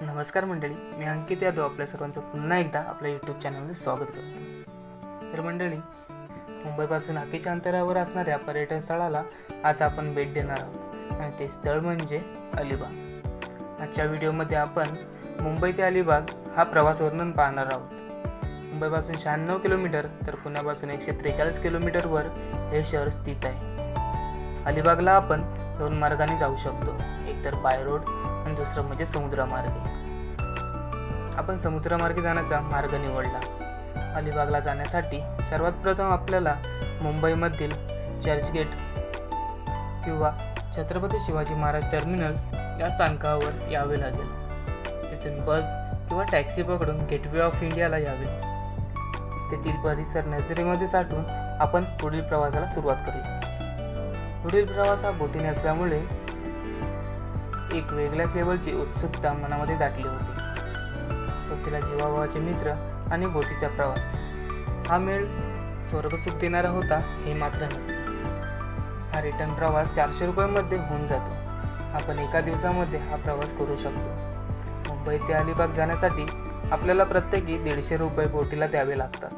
नमस्कार मंडळी, मी अंकित यादव आपल्या सर्वांचं पुन्हा एकदा आपल्या यूट्यूब चॅनलमध्ये स्वागत करतो। तर मंडळी, मुंबईपासून हाकेच्या अंतरावर असणाऱ्या पर्यटन स्थळाला आज आपण भेट देणार आहोत आणि ते स्थळ म्हणजे अलिबाग। आजच्या व्हिडिओमध्ये आपण मुंबई ते अलिबाग हा प्रवास वर्णन पाहणार आहोत। मुंबईपासून 96 किलोमीटर तर पुण्यापासून 143 किलोमीटरवर हे शहर स्थित आहे। अलिबागला आपण 2 मार्गाने जाऊ शकतो, एक तर बाय रोड आणि दुसरं म्हणजे समुद्रमार्गे। आपण समुद्रमार्गे जाण्याचा मार्ग निवडला। अलिबागला जाण्यासाठी सर्वात प्रथम आपल्याला मुंबईमधील चर्चगेट किंवा छत्रपती शिवाजी महाराज टर्मिनल्स या स्थानकावर यावे लागेल। तिथून बस किंवा टॅक्सी पकडून गेटवे ऑफ इंडियाला यावे। तेथील परिसर नजरेमध्ये साठवून आपण पुढील प्रवासाला सुरुवात करूया। पुढील प्रवास हा बोटीने असल्यामुळे एक वेगळ्याच लेवलची उत्सुकता मनामध्ये दाटली होती। सोबतीला जीवाभावाचे मित्र आणि बोटीचा प्रवास, हा मेळ स्वर्गसुख देणारा होता हे मात्र नाही। हा रिटर्न प्रवास 400 रुपयांमध्ये होऊन जातो। आपण एका दिवसामध्ये हा प्रवास करू शकतो। मुंबई ते अलिबाग जाण्यासाठी आपल्याला प्रत्येकी 150 रुपये बोटीला द्यावे लागतात।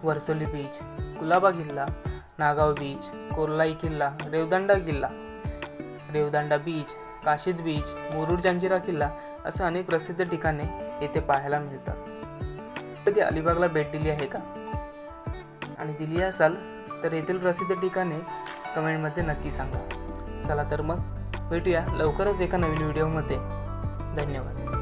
वर्सोली बीच, कुलाबा किल्ला, नागाव बीच, कोर्लाई किल्ला, रेवदांडा बीच, काशीद बीच, मुरुड जंजिरा किल्ला असं अनेक प्रसिद्ध ठिकाणे येथे पाहायला मिळतात। कधी अलिबागला भेट दिली आहे का? आणि दिली असाल तर येथील प्रसिद्ध ठिकाणे कमेंटमध्ये नक्की सांगा। चला तर मग भेटूया लवकरच एका नवीन व्हिडिओमध्ये। धन्यवाद।